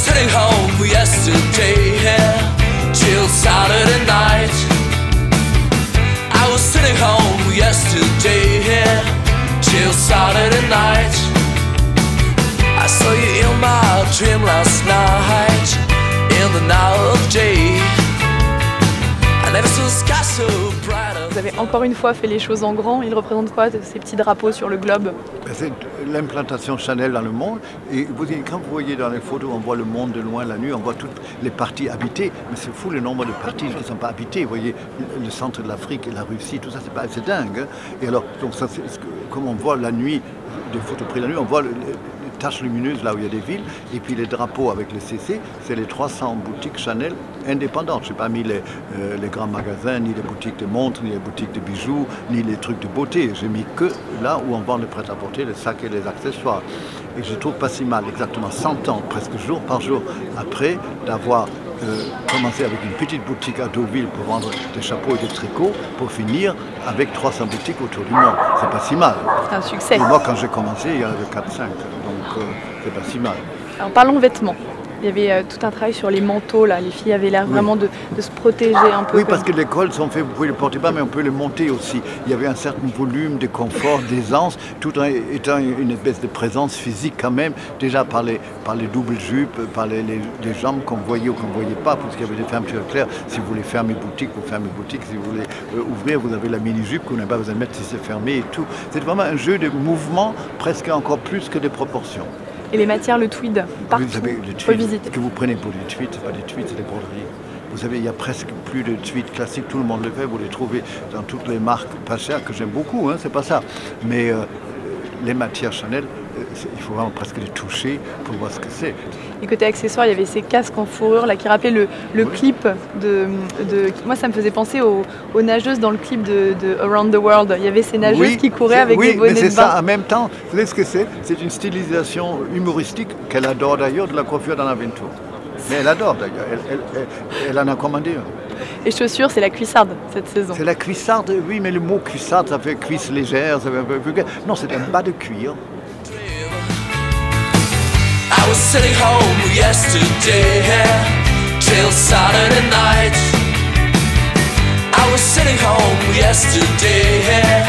sitting home yesterday, till Saturday night. I was sitting home yesterday, till Saturday night. I saw you in my dream last night, in the night of day. I never saw the sky so bright. Vous avez encore une fois fait les choses en grand. Ils représentent quoi, ces petits drapeaux sur le globe? C'est l'implantation Chanel dans le monde. Et quand vous voyez dans les photos, on voit le monde de loin la nuit, on voit toutes les parties habitées. Mais c'est fou le nombre de parties qui ne sont pas habitées. Vous voyez le centre de l'Afrique et la Russie, tout ça, c'est dingue. Hein. Et alors, donc ça, comme on voit la nuit, des photos prises la nuit, on voit les taches lumineuses là où il y a des villes. Et puis les drapeaux avec les CC, c'est les 300 boutiques Chanel indépendantes. Je n'ai pas mis les grands magasins, ni les boutiques de montres, ni les boutiques de bijoux, ni les trucs de beauté. J'ai mis que là où on vend le prêt-à-porter, les sacs et les accessoires. Et je trouve pas si mal, exactement 100 ans, presque jour par jour, après d'avoir commencé avec une petite boutique à Deauville pour vendre des chapeaux et des tricots, pour finir avec 300 boutiques autour du monde. C'est pas si mal. C'est un succès. Et moi, quand j'ai commencé, il y en avait 4-5, donc c'est pas si mal. Alors parlons vêtements. Il y avait tout un travail sur les manteaux, là. Les filles avaient l'air vraiment de se protéger un peu. Oui, parce que les cols sont faits, vous pouvez les porter pas, mais on peut les monter aussi. Il y avait un certain volume de confort, d'aisance, tout en étant une espèce de présence physique quand même, déjà par les doubles jupes, par les jambes qu'on voyait ou qu'on ne voyait pas, parce qu'il y avait des fermetures claires. Si vous voulez fermer boutique, vous fermez boutique. Si vous voulez ouvrir, vous avez la mini-jupe que vous n'avez pas besoin de mettre si c'est fermé et tout. C'est vraiment un jeu de mouvement, presque encore plus que des proportions. Et les matières, le tweed, partout, vous savez, le tweed, revisité. Ce que vous prenez pour des tweeds, ce n'est pas des tweeds, c'est des broderies. Vous savez, il y a presque plus de tweeds classiques, tout le monde le fait, vous les trouvez dans toutes les marques pas chères, que j'aime beaucoup, hein, c'est pas ça. Mais les matières Chanel, il faut vraiment presque les toucher pour voir ce que c'est. Et côté accessoires, il y avait ces casques en fourrure là, qui rappelaient le clip Moi, ça me faisait penser aux nageuses dans le clip de Around the World. Il y avait ces nageuses qui couraient avec des bonnets de bain. Oui, mais c'est ça. En même temps, vous savez ce que c'est? C'est une stylisation humoristique qu'elle adore d'ailleurs, de la coiffure dans l'aventure. Mais elle adore d'ailleurs. Elle en a commandé un. Les chaussures, c'est la cuissarde cette saison. C'est la cuissarde, oui, mais le mot cuissarde, ça fait cuisse légère, ça fait un peu vulgaire. Non, c'est un bas de cuir. I was sitting home yesterday, till Saturday night. I was sitting home yesterday,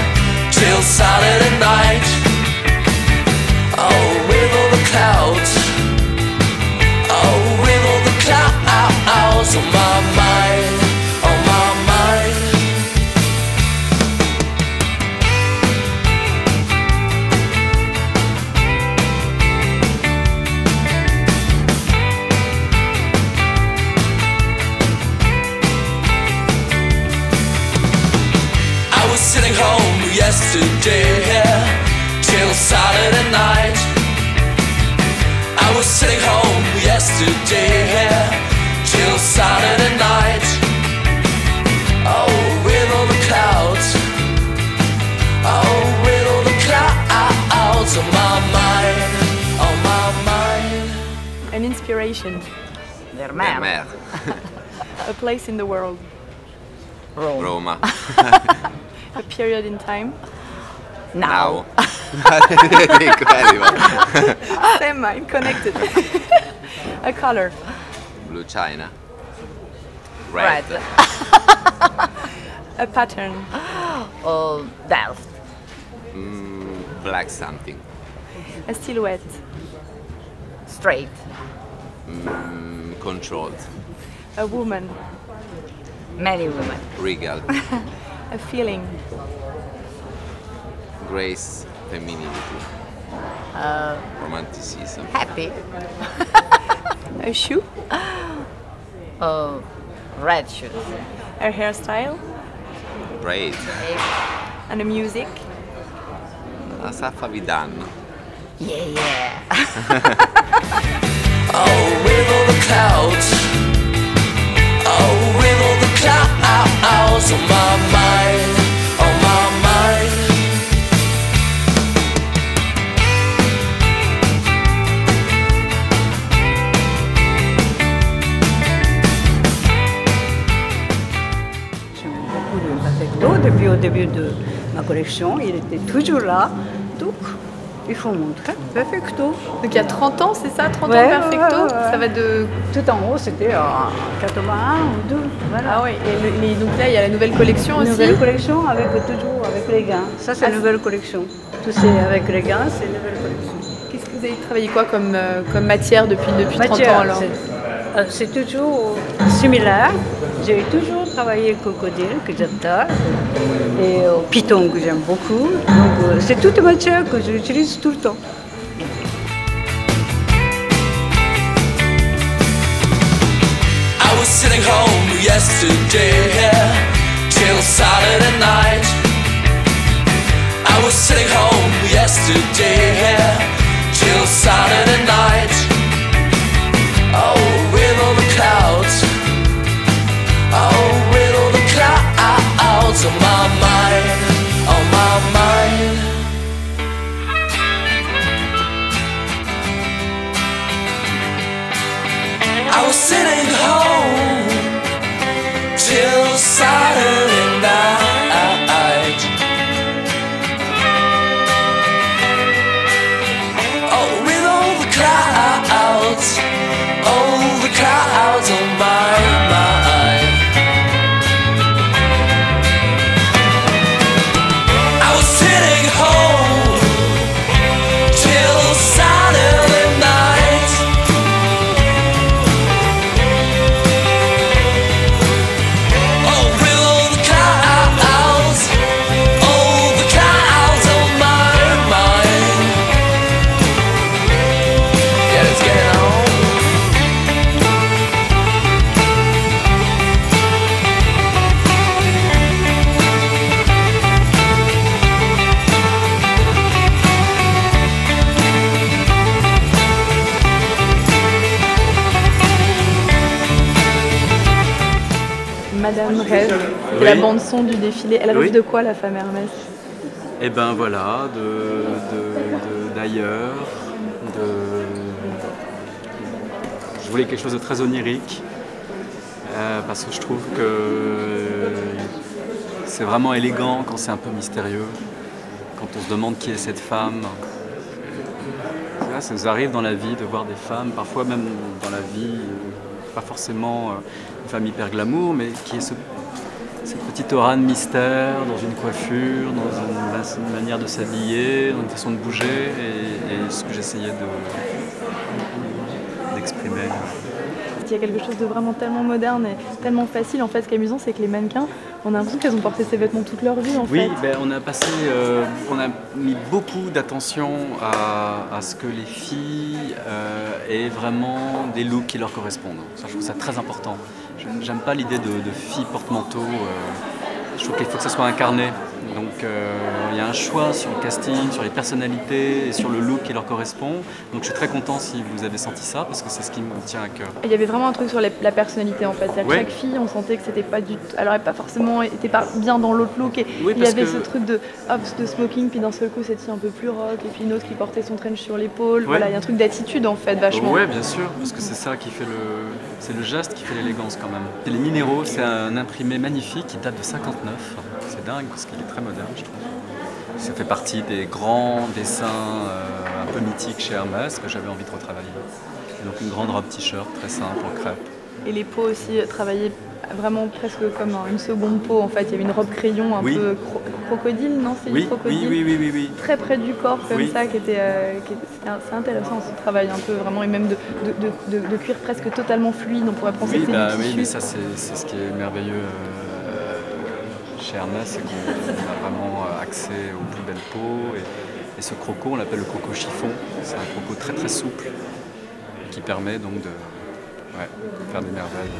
till Saturday night. Oh, with all the clouds, oh, with all the clouds on my mind, on my mind. Sitting home yesterday, till Saturday night. I was sitting home yesterday, till Saturday night. Oh, with all the clouds, oh, with all the clouds on my mind, on my mind. An inspiration. Vermeer. A place in the world. Roma. A period in time. Now. Same mind, connected. A color. Blue China. Red. A pattern. Oh, Delft. Black something. A silhouette. Straight. Controlled. A woman. Many women. Regal. A feeling. Grace. Femininity. Romanticism. Happy. A shoe. Oh, red shoes. A hairstyle. Braid. And a music. Asaf Avidan. Yeah. Oh, with all the clouds, oh, with all the clouds on my mind, on my mind. J'aime beaucoup le Perfecto. Depuis au début de ma collection, il était toujours là. Donc, Il faut montrer. Perfecto. Donc il y a 30 ans, c'est ça? 30 ans Ouais, Perfecto? ouais, ouais. Ça va de... Tout en haut, c'était en 81 ou 2. Voilà. Ah oui, et donc là il y a la nouvelle collection aussi. Nouvelle collection toujours avec les gants. Ça, c'est Ah, une nouvelle collection. Tout c'est avec les gants, c'est une nouvelle collection. Qu'est-ce que vous avez travaillé quoi comme matière depuis 30 ans alors? C'est toujours similaire. J'ai toujours travaillé crocodile, que j'adore, et python, que j'aime beaucoup. Donc, c'est toute matière que j'utilise tout le temps. I was sitting home yesterday till Saturday night. I was sitting home yesterday till Saturday night. Oh, with all the clouds. Oh, with all the clouds on my mind, on my mind. I was sitting home till Saturday night. Oh, with all the clouds, all the clouds on my mind. I was sitting home till Saturday night. Oh, with all the clouds on my mind. Yeah, let's get it on. Madame Rêve, c'est la bande son du défilé. Elle rêve de quoi la femme Hermès? Et ben voilà, d'ailleurs, je voulais quelque chose de très onirique, parce que je trouve que c'est vraiment élégant quand c'est un peu mystérieux, quand on se demande qui est cette femme. Là, ça nous arrive dans la vie de voir des femmes, parfois même dans la vie, pas forcément une femme hyper glamour, mais qui est cette petite aura de mystère, dans une coiffure, dans une manière de s'habiller, dans une façon de bouger, et ce que j'essayais d'exprimer. Il y a quelque chose de vraiment tellement moderne et tellement facile. En fait, ce qui est amusant, c'est que les mannequins, on a l'impression qu'elles ont porté ces vêtements toute leur vie. En fait. Ben, on a mis beaucoup d'attention à ce que les filles aient vraiment des looks qui leur correspondent. Ça, je trouve ça très important. J'aime pas l'idée de filles porte-manteau. Je trouve qu'il faut que ça soit incarné. Donc il y a un choix sur le casting, sur les personnalités et sur le look qui leur correspond. Donc je suis très content si vous avez senti ça, parce que c'est ce qui me tient à cœur. Il y avait vraiment un truc sur la personnalité en fait. Oui. Chaque fille, on sentait que c'était pas du tout. Alors elle pas forcément été pas bien dans l'autre look. Et Oui, il y avait que... ce truc de smoking, puis d'un seul coup cette fille un peu plus rock, et puis une autre qui portait son trench sur l'épaule. Oui. Voilà, il y a un truc d'attitude en fait, vachement. Oui, bien sûr, parce que c'est ça qui fait c'est le geste qui fait l'élégance quand même. Et les minéraux, c'est un imprimé magnifique qui date de 59. C'est dingue parce qu'il est très moderne, je trouve. Ça fait partie des grands dessins un peu mythiques chez Hermès que j'avais envie de retravailler. Et donc une grande robe t-shirt très simple en crêpe. Et les peaux aussi travaillées vraiment presque comme une seconde peau en fait. Il y avait une robe crayon un peu crocodile, non? C'est Oui, du crocodile. oui. Très près du corps comme ça, c'est intéressant ce travail un peu vraiment, et même de cuir presque totalement fluide. On pourrait penser que c'est du tissu. Oui, mais ça c'est ce qui est merveilleux chez Hermès, c'est qu'on a vraiment accès aux plus belles peaux. Et ce croco, on l'appelle le croco chiffon. C'est un croco très très souple qui permet donc de faire des merveilles.